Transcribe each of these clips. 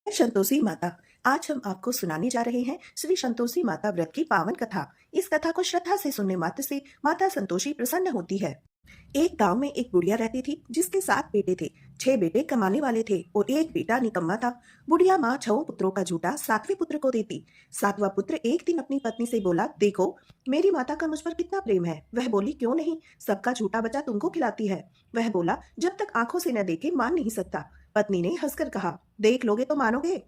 संतोषी माता। आज हम आपको सुनाने जा रहे हैं श्री संतोषी माता व्रत की पावन कथा। इस कथा को श्रद्धा से सुनने मात्र से माता संतोषी प्रसन्न होती है। एक गांव में एक बुढ़िया रहती थी जिसके 7 बेटे थे। 6 बेटे कमाने वाले थे और एक बेटा निकम्मा था। बुढ़िया माँ 6 पुत्रों का झूठा 7वें पुत्र को देती। 7वां पुत्र एक दिन अपनी पत्नी से बोला, देखो मेरी माता का मुझ पर कितना प्रेम है। वह बोली, क्यों नहीं, सबका झूठा बच्चा तुमको खिलाती है। वह बोला, जब तक आंखों से न देखे मान नहीं सकता। पत्नी ने हंसकर कहा, देख लोगे तो मानोगे।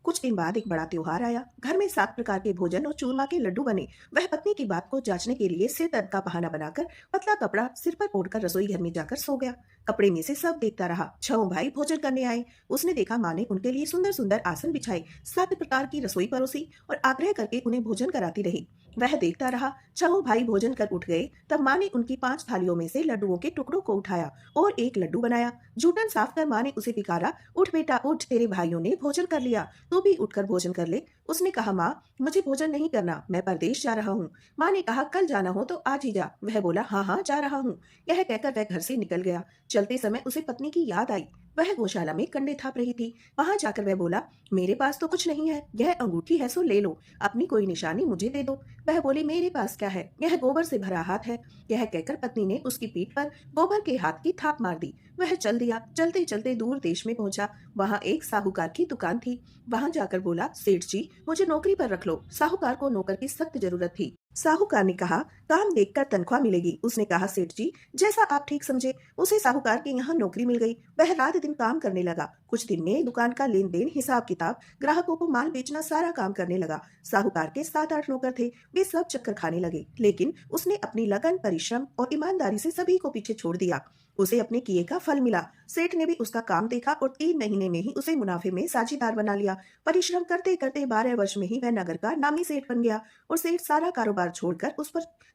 कुछ दिन बाद एक बड़ा त्योहार आया। घर में 7 प्रकार के भोजन और चूरमा के लड्डू बने। वह पत्नी की बात को जांचने के लिए सिर दर्द का बहाना बनाकर पतला कपड़ा सिर पर ओढ़कर रसोई घर में जाकर सो गया। कपड़े में से सब देखता रहा। 6 भाई भोजन करने आए। उसने देखा माँ ने उनके लिए सुंदर सुंदर आसन बिछाए, 7 प्रकार की रसोई परोसी और आग्रह करके उन्हें भोजन कराती रही। वह देखता रहा। 6 भाई भोजन कर उठ गए। तब माँ ने उनकी 5 थालियों में से लड्डुओं के टुकड़ों को उठाया और एक लड्डू बनाया। जूठन साफ कर माँ ने उसे पिकारा, उठ बेटा उठ, तेरे भाइयों ने भोजन कर लिया, तू भी उठकर भोजन कर ले। उसने कहा, माँ मुझे भोजन नहीं करना, मैं परदेश जा रहा हूँ। माँ ने कहा, कल जाना हो तो आज ही जा। वह बोला, हाँ हाँ जा रहा हूँ। यह कहकर वह घर से निकल गया। चलते समय उसे पत्नी की याद आई। वह गौशाला में कंडे थाप रही थी। वहां जाकर वह बोला, मेरे पास तो कुछ नहीं है, यह अंगूठी है सो ले लो, अपनी कोई निशानी मुझे दे दो। वह बोली, मेरे पास क्या है, यह गोबर से भरा हाथ है। यह कहकर पत्नी ने उसकी पीठ पर गोबर के हाथ की थाप मार दी। वह चल दिया। चलते चलते दूर देश में पहुंचा। वहां एक साहूकार की दुकान थी। वहां जाकर बोला, सेठ जी मुझे नौकरी पर रख लो। साहूकार को नौकर की सख्त जरूरत थी। साहूकार ने कहा, काम देखकर तनख्वाह मिलेगी। उसने कहा, सेठ जी जैसा आप ठीक समझे। उसे साहूकार के यहाँ नौकरी मिल गई। वह रात दिन काम करने लगा। कुछ दिन में दुकान का लेन देन, हिसाब किताब, ग्राहकों को माल बेचना, सारा काम करने लगा। साहूकार के 7-8 नौकर थे। वे सब चक्कर खाने लगे, लेकिन उसने अपनी लगन, परिश्रम और ईमानदारी से सभी को पीछे छोड़ दिया। उसे अपने किए का फल मिला। सेठ ने भी उसका काम देखा और 3 महीने में ही उसे मुनाफे में साझेदार बना लिया। परिश्रम करते करते 12 वर्ष में ही वह नगर का नामी सेठ बन गया और सेठ सारा कारोबार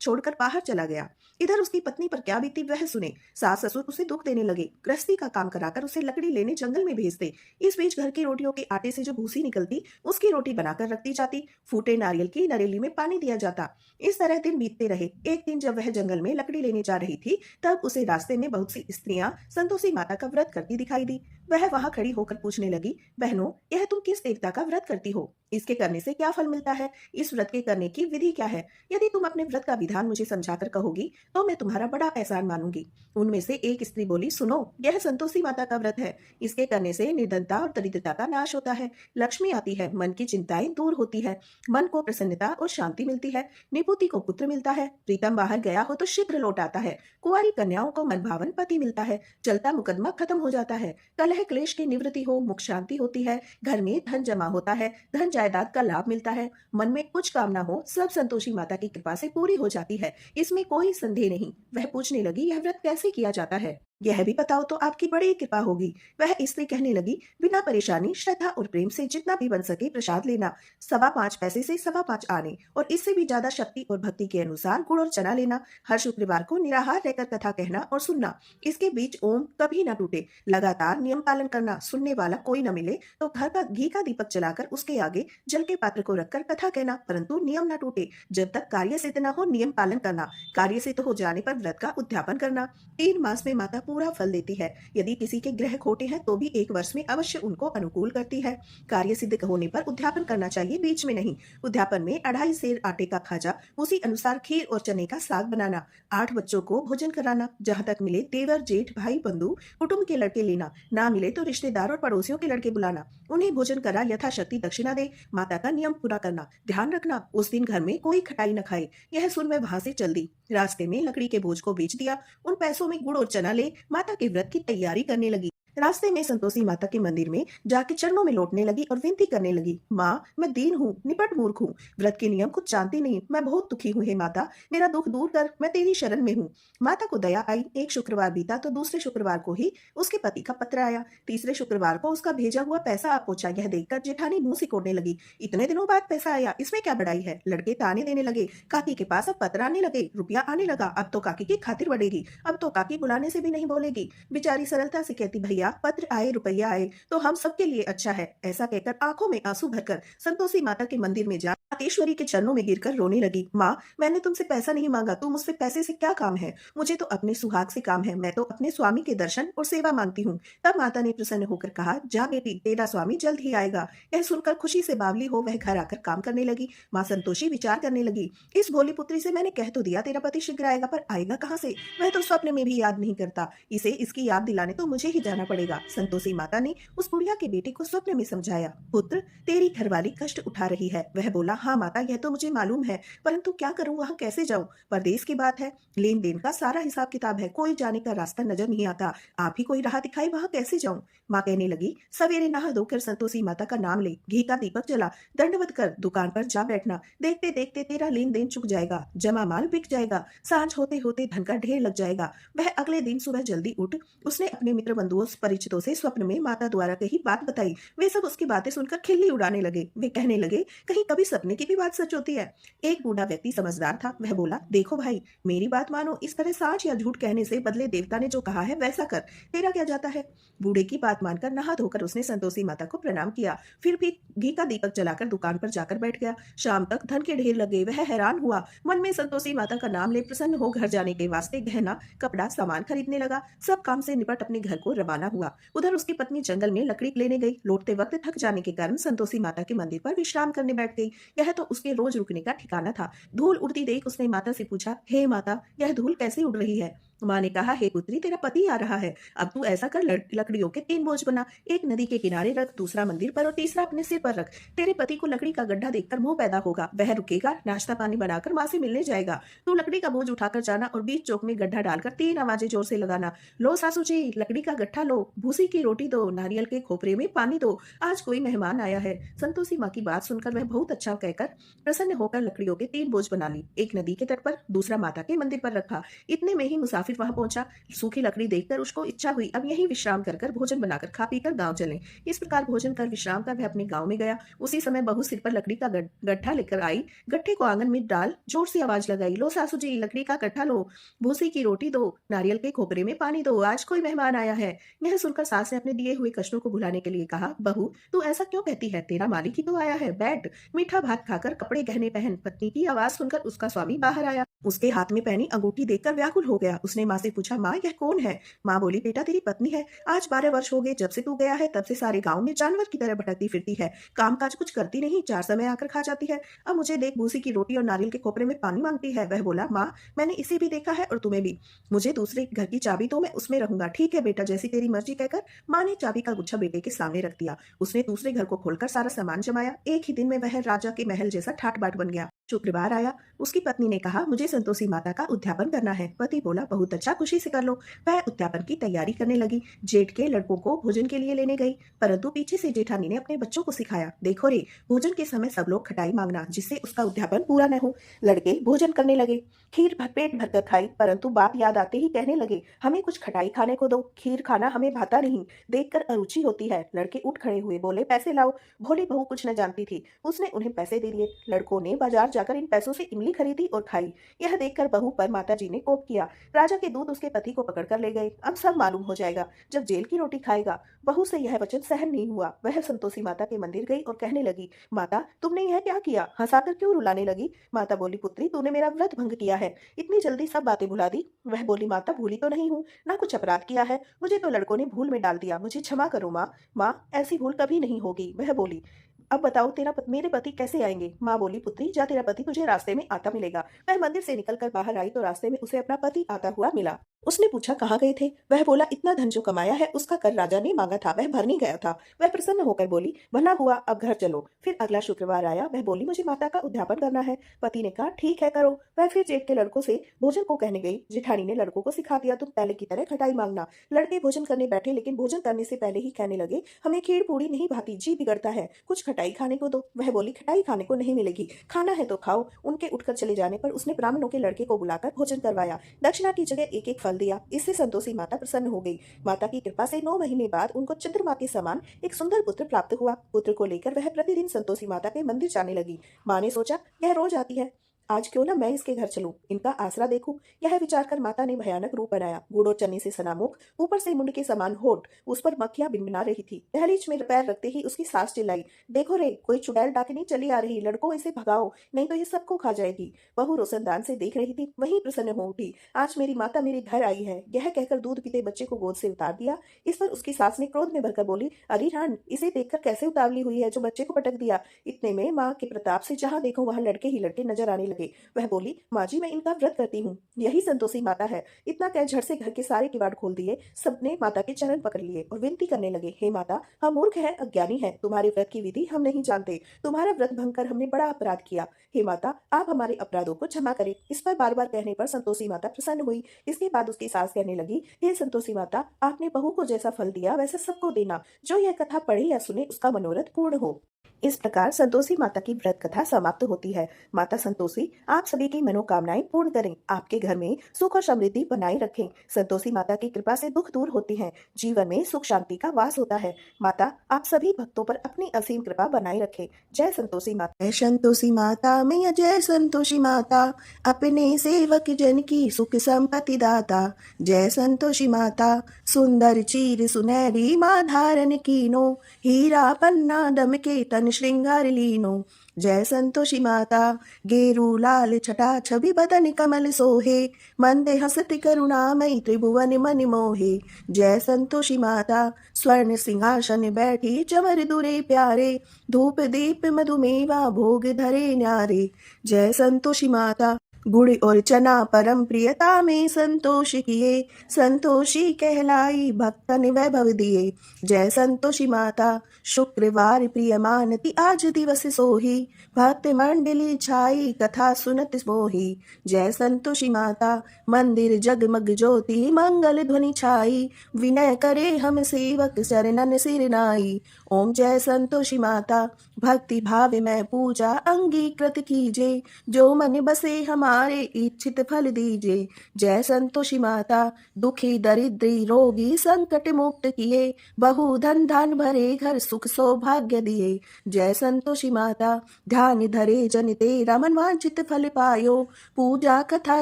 छोड़कर बाहर चला गया। इधर उसकी पत्नी पर क्या बीती वह सुने। सास ससुर उसे दुख देने लगे। गृहस्थी का काम कराकर उसे लकड़ी लेने जंगल में भेजते। इस बीच घर की रोटियों के आटे से जो भूसी निकलती उसकी रोटी बनाकर रखती जाती। फूटे नारियल की नरेली में पानी दिया जाता। इस तरह दिन बीतते रहे। एक दिन जब वह जंगल में लकड़ी लेने जा रही थी, तब उसे रास्ते में बहुत सी स्त्रियां संतोषी माता का व्रत करती दिखाई दी। वह वहां खड़ी होकर पूछने लगी, बहनों यह तुम किस देवता का व्रत करती हो? इसके करने से क्या फल मिलता है? इस व्रत के करने की विधि क्या है? यदि तुम अपने व्रत का विधान मुझे समझाकर कहोगी तो मैं तुम्हारा बड़ा एहसान मानूंगी। उनमें से एक स्त्री बोली, सुनो यह संतोषी माता का व्रत है। इसके करने से निर्धनता और दरिद्रता का नाश होता है, लक्ष्मी आती है, मन की चिंताएं दूर होती है, मन को प्रसन्नता और शांति मिलती है, निपुति को पुत्र मिलता है, प्रीतम बाहर गया हो तो शीघ्र लौट आता है, कुंवारी कन्याओं को मनभावन पति मिलता है, चलता मुकदमा खत्म हो जाता है, कलह क्लेश की निवृत्ति हो, मुख शांति होती है, घर में धन जमा होता है, धन जायदाद का लाभ मिलता है, मन में कुछ कामना हो सब संतोषी माता की कृपा से पूरी हो जाती है। इसमें कोई संदेह नहीं। वह पूछने लगी, यह व्रत कैसे किया जाता है? यह भी बताओ तो आपकी बड़ी कृपा होगी। वह स्त्री कहने लगी, बिना परेशानी, श्रद्धा और प्रेम से जितना भी बन सके प्रसाद लेना, 5.25 पैसे से 5.25 आने और इससे भी ज्यादा शक्ति और भक्ति के अनुसार गुड़ और चना लेना। हर शुक्रवार को निराहार रहकर कथा कहना और सुनना। इसके बीच ओम कभी न टूटे। लगातार नियम पालन करना। सुनने वाला कोई न मिले तो घर का घी का दीपक जलाकर उसके आगे जल के पात्र को रखकर कथा कहना, परंतु नियम न टूटे। जब तक कार्य सिद्ध न हो नियम पालन करना। कार्य सिद्ध हो जाने पर व्रत का उद्यापन करना। 3 मास में माता पूरा फल देती है। यदि किसी के ग्रह खोटे हैं तो भी 1 वर्ष में अवश्य उनको अनुकूल करती है। कार्य सिद्ध होने पर उद्यापन करना चाहिए, बीच में नहीं। उद्यापन में 2.5 सेर आटे का खाजा, उसी अनुसार खीर और चने का साग बनाना, 8 बच्चों को भोजन कराना, जहाँ तक मिले देवर जेठ भाई बंधु कुटुंब के लड़के लेना, ना मिले तो रिश्तेदार और पड़ोसियों के लड़के बुलाना, उन्हें भोजन करा यथाशक्ति दक्षिणा दे। माता का नियम पूरा करना। ध्यान रखना उस दिन घर में कोई खटाई न खाए। यह सुन मैं वहां से चल दी। रास्ते में लकड़ी के बोझ को बेच दिया। उन पैसों में गुड़ और चना ले माता के व्रत की तैयारी करने लगी। रास्ते में संतोषी माता के मंदिर में जाके चरणों में लौटने लगी और विनती करने लगी, माँ मैं दीन हूँ, निपट मूर्ख हूँ, व्रत के नियम कुछ जानती नहीं, मैं बहुत दुखी हूँ। हे माता मेरा दुख दूर कर, मैं तेरी शरण में हूँ। माता को दया आई। एक शुक्रवार बीता तो दूसरे शुक्रवार को ही उसके पति का पत्र आया। तीसरे शुक्रवार को उसका भेजा हुआ पैसा आ पहुंचा। यह देखकर जेठानी मुंह सिकोड़ने लगी, इतने दिनों बाद पैसा आया, इसमें क्या बड़ाई है? लड़के ताने देने लगे। काकी के पास अब पत्र आने लगे, रुपया आने लगा, अब तो काकी की खातिर बढ़ेगी, अब तो काकी बुलाने से भी नहीं बोलेगी। बेचारी सरलता से कहती, भैया भैया पत्र आए रुपया आए तो हम सबके लिए अच्छा है, ऐसा कहकर आंखों में आंसू भरकर संतोषी माता के मंदिर में जा मातेश्वरी के चरणों में गिरकर रोने लगी। माँ, मैंने तुमसे पैसा नहीं मांगा, तुम मुझसे पैसे से क्या काम है? मुझे तो अपने सुहाग से काम है, मैं तो अपने स्वामी के दर्शन और सेवा मांगती हूँ। तब माता ने प्रसन्न होकर कहा, जा बेटी, तेरा स्वामी जल्द ही आएगा। यह सुनकर खुशी से बावली हो वह घर आकर काम करने लगी। माँ संतोषी विचार करने लगी, इस भोली पुत्री से मैंने कह तो दिया तेरा पति शीघ्र आएगा, पर आएगा कहाँ से? वह तो स्वप्न में भी याद नहीं करता। इसे इसकी याद दिलाने तो मुझे ही जाना पड़ेगा। संतोषी माता ने उस बुढ़िया के बेटे को स्वप्न में समझाया, पुत्र, तेरी घरवाली कष्ट उठा रही है। वह बोला, हाँ माता, यह तो मुझे मालूम है, परंतु क्या करूं, वहां कैसे जाऊं? परदेश की बात है, लेन देन का सारा हिसाब किताब है, कोई जाने का रास्ता नजर नहीं आता। आप ही कोई राह दिखाई, वहां कैसे जाऊं? माँ कहने लगी, सवेरे नहा धोकर संतोषी माता का नाम ले, घी का दीपक जला, दंडवत कर दुकान पर जा बैठना। देखते देखते तेरा लेन देन चुक जाएगा, जमा माल बिक जाएगा, सांझ होते होते धन का ढेर लग जाएगा। वह अगले दिन सुबह जल्दी उठ उसने अपने मित्र बंधुओं परिचितों से स्वप्न में माता द्वारा कही बात बताई। वे सब उसकी बातें सुनकर खिल्ली उड़ाने लगे। वे कहने लगे, कहीं कभी सपने की भी बात सच होती है? एक बूढ़ा व्यक्ति समझदार था, वह बोला, देखो भाई, मेरी बात मानो, इस तरह साच या झूठ कहने से बदले देवता ने जो कहा है वैसा कर, तेरा क्या जाता है? बूढ़े की बात मानकर नहा धोकर उसने संतोषी माता को प्रणाम किया, फिर भी घी का दीपक जलाकर दुकान पर जाकर बैठ गया। शाम तक धन के ढेर लगे। वह हैरान हुआ, मन में संतोषी माता का नाम ले प्रसन्न हो घर जाने के वास्ते गहना कपड़ा सामान खरीदने लगा। सब काम से निपट अपने घर को रवाना हुआ। उधर उसकी पत्नी जंगल में लकड़ी लेने गई। लौटते वक्त थक जाने के कारण संतोषी माता के मंदिर पर विश्राम करने बैठ गई। यह तो उसके रोज रुकने का ठिकाना था। धूल उड़ती देख उसने माता से पूछा, हे माता, यह धूल कैसे उड़ रही है? माँ ने कहा, हे पुत्री, तेरा पति आ रहा है। अब तू ऐसा कर, लकड़ियों के 3 बोझ बना, एक नदी के किनारे रख, दूसरा मंदिर पर और तीसरा अपने सिर पर रख। तेरे पति को लकड़ी का गड्ढा देखकर मोह पैदा होगा, वह रुकेगा, नाश्ता पानी बनाकर माँ से मिलने जाएगा। तू लकड़ी का बोझ उठाकर जाना और बीच चौक में गड्ढा डालकर 3 आवाजें जोर से लगाना, लो सासू जी, लकड़ी का गट्ठा लो, भूसी की रोटी दो, नारियल के खोपरे में पानी दो, आज कोई मेहमान आया है। संतोषी माँ की बात सुनकर वह बहुत अच्छा कहकर प्रसन्न होकर लकड़ियों के 3 बोझ बना ली। एक नदी के तट पर, दूसरा माता के मंदिर पर रखा। इतने में ही मुसाफिर वहां पहुंचा। सूखी लकड़ी देखकर उसको इच्छा हुई, अब यही विश्राम कर भोजन बनाकर खा पीकर गांव चले। इस प्रकार भोजन कर विश्राम कर वह अपने गांव में गया। उसी समय बहू सिर पर लकड़ी का गट्ठा लेकर आई। गट्ठे को आंगन में डाल जोर से आवाज लगाई, लो सासू जी, लकड़ी का गट्ठा लो, भूसी की रोटी दो, नारियल के खोपरे में पानी दो, आज कोई मेहमान आया है। यह सुनकर सास ने अपने दिए हुए कष्टों को भुलाने के लिए कहा, बहू, तू ऐसा क्यों कहती है? तेरा मालिक ही तो आया है, बैठ, मीठा भात खाकर कपड़े गहने पहन। पत्नी की आवाज सुनकर उसका स्वामी बाहर आया। उसके हाथ में पहनी अंगूठी देखकर व्याकुल हो गया। उसने माँ से पूछा, माँ, यह कौन है? माँ बोली, बेटा, तेरी पत्नी है। आज 12 वर्ष हो गए जब से तू गया है, तब से सारे गांव में जानवर की तरह भटकती फिरती है, काम काज कुछ करती नहीं, 4 समय आकर खा जाती है। अब मुझे देख भूसी की रोटी और नारियल के खोपरे में पानी मांगती है। वह बोला, माँ, मैंने इसे भी देखा है और तुम्हें भी। मुझे दूसरे घर की चाबी तो मैं उसमें रहूंगा। ठीक है बेटा, जैसी तेरी मर्जी, कहकर माँ ने चाबी का गुच्छा बेटे के सामने रख दिया। उसने दूसरे घर को खोलकर सारा सामान जमाया। एक ही दिन में वह राजा के महल जैसा ठाट बाट बन गया। शुक्रवार आया। उसकी पत्नी ने कहा, मुझे संतोषी माता का उद्यापन करना है। पति बोला, बहुत अच्छा, खुशी से कर लो। वह उद्यापन की तैयारी करने लगी। जेठ के लड़कों को भोजन के लिए लेने गई, परंतु पीछे से जेठानी ने अपने बच्चों को सिखाया, देखो रे, भोजन के समय सब लोग खटाई मांगना, जिससे उसका उद्यापन पूरा न हो। लड़के भोजन करने लगे। खीर पेट भरकर खाई, परंतु बात याद आते ही कहने लगे, हमें कुछ खटाई खाने को दो, खीर खाना हमें भाता नहीं, देखकर अरुचि होती है। लड़के उठ खड़े हुए, बोले, पैसे लाओ। भोली बहू कुछ न जानती थी, उसने उन्हें पैसे दे दिए। लड़कों ने बाजार जाकर इन पैसों से इमली खरीदी और खाई। यह देखकर बहू पर माताजी ने कोप किया। राजा के दूत उसके पति को पकड़कर ले गए। अब सब मालूम हो जाएगा जब जेल की रोटी खाएगा। बहू से यह वचन सहन नहीं हुआ। वह संतोषी माता के मंदिर गई और कहने लगी, माता, तुमने यह क्या किया? हंसाकर क्यों रुलाने लगी? माता बोली, पुत्री, तूने मेरा व्रत भंग किया है, इतनी जल्दी सब बातें भुला दी। वह बोली, माता, भूली तो नहीं हूँ, ना कुछ अपराध किया है, मुझे तो लड़कों ने भूल में डाल दिया, मुझे क्षमा करो माँ। माँ, ऐसी भूल कभी नहीं होगी। वह बोली, अब बताओ, मेरे पति कैसे आएंगे? माँ बोली, पुत्री, जा, तेरा पति तुझे रास्ते में आता मिलेगा। वह मंदिर से निकलकर बाहर आई तो रास्ते में उसे अपना पति आता हुआ मिला। उसने पूछा, कहाँ गए थे? वह बोला, इतना धन जो कमाया है उसका कर राजा ने मांगा था, वह भरने गया था। वह प्रसन्न होकर बोली, भला हुआ, अब घर चलो। फिर अगला शुक्रवार आया। वह बोली, मुझे माता का उद्यापन करना है। पति ने कहा, ठीक है, करो। वह फिर जेठ के लड़कों से भोजन को कहने गई। जेठानी ने लड़कों को सिखा दिया, तुम पहले की तरह खटाई मांगना। लड़के भोजन करने बैठे, लेकिन भोजन करने से पहले ही कहने लगे, हमें खीर पूड़ी नहीं भाती, जी बिगड़ता है, कुछ खटाई खाने को दो। वह बोली, खटाई खाने को नहीं मिलेगी, खाना है तो खाओ। उनके उठकर चले जाने पर उसने ब्राह्मणों के लड़के को बुलाकर भोजन करवाया। दक्षिणा की जगह एक एक फल दिया। इससे संतोषी माता प्रसन्न हो गई। माता की कृपा से 9 महीने बाद उनको चंद्रमा के समान एक सुंदर पुत्र प्राप्त हुआ। पुत्र को लेकर वह प्रतिदिन संतोषी माता के मंदिर जाने लगी। माँ ने सोचा, यह रोज आती है, आज क्यों ना मैं इसके घर चलूं, इनका आसरा देखूं। यह विचार कर माता ने भयानक रूप बनाया। बूढ़ो चने से सना मुख, ऊपर से मुंड के समान होठ, उस पर मक्खियां भिनभिना रही थी। दहलीज में पैर रखते ही उसकी सास चिल्लाई, देखो रे, कोई चुड़ैल डाकनी चली आ रही, लड़कों इसे भगाओ, नहीं तो ये सबको खा जाएगी। बहू रोशनदान से देख रही थी, वहीं प्रसन्न हो उठी। आज मेरी माता मेरे घर आई है, यह कहकर दूध पीते बच्चे को गोद से उतार दिया। इस पर उसकी सास ने क्रोध में भरकर बोली, अरे रान, इसे देखकर कैसे उतावली हुई है जो बच्चे को पटक दिया। इतने में माँ के प्रताप से जहाँ देखो वहां लड़के ही लड़के नजर आने लगे। वह बोली, माँ जी, मैं इनका व्रत करती हूँ, यही संतोषी माता है। इतना कह झट से घर के सारे किवाड़ खोल दिए। सबने माता के चरण पकड़ लिए और विनती करने लगे, हे माता, हम मूर्ख हैं, अज्ञानी हैं, तुम्हारे व्रत की विधि हम नहीं जानते, तुम्हारा व्रत भंग कर हमने बड़ा अपराध किया। हे माता, आप हमारे अपराधों को क्षमा करें। इस पर बार बार कहने पर संतोषी माता प्रसन्न हुई। इसके बाद उसकी सास कहने लगी, हे संतोषी माता, आपने बहू को जैसा फल दिया वैसा सबको देना। जो यह कथा पढ़े या सुने उसका मनोरथ पूर्ण हो। इस प्रकार संतोषी माता की व्रत कथा समाप्त होती है। माता संतोषी आप सभी की मनोकामनाएं पूर्ण करें, आपके घर में सुख और समृद्धि बनाए रखें। संतोषी माता की कृपा से दुख दूर होते हैं, जीवन में सुख शांति का वास होता है। माता आप सभी भक्तों पर अपनी असीम कृपा बनाए रखे। जय संतोषी माता। जय संतोषी माता मैया, जय संतोषी माता, अपने सेवक जन की सुख संपत्ति दाता। जय संतोषी माता, सुंदर चीर सुनहरी माँ धारण कीनो, हीरा पन्ना दम के तन श्रृंगार लीनो। जय संतोषी माता, गेरू लाल छटा छवि बदन कमल सोहे, मंदे हसति करुणामयी त्रिभुवन मन मोहे। जय संतोषी माता, स्वर्ण सिंहासन बैठी चमर दुरे प्यारे, धूप दीप मधुमेवा भोग धरे न्यारे। जय संतोषी माता, गुड़ और चना परम प्रियता में संतोष किए, संतोषी कहलाई भक्तन वैभव दिए। जय संतोषी माता, शुक्रवार प्रिय मानती आज दिवस सोही, भक्त मंडली छाई कथा सुनत मोही। जय संतोषी माता, मंदिर जगमग ज्योति मंगल ध्वनि छाई, विनय करे हम सेवक चरणन सिर नाई। ओम जय संतोषी माता, भक्ति भाव में पूजा अंगीकृत कीजे, जो मन बसे हमारे इच्छित फल दीजे। जय संतोषी माता, दुखी दरिद्री रोगी संकट मुक्त किए, बहु धन धान भरे घर सुख सौभाग्य दिए। जय संतोषी माता, ध्यान धरे जन तेरा मन वांछित फल पायो, पूजा कथा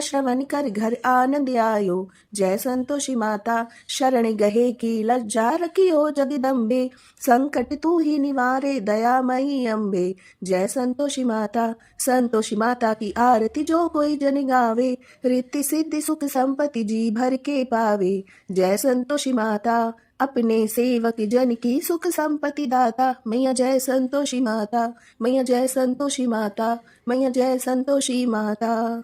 श्रवण कर घर आनंद आयो। जय संतोषी माता, शरण गहे की लज्जा रखियो जगदम्बे, संकट तू ही निवारे दयामयी अम्बे। जय संतोषी माता, संतोषी माता की आरती जो कोई जन गावे, रिद्धि सिद्धि सुख संपत्ति जी भर के पावे। जय संतोषी माता, अपने सेवक जन की सुख संपत्ति दाता। मैया जय संतोषी माता, मैया जय संतोषी माता, मैया जय संतोषी माता।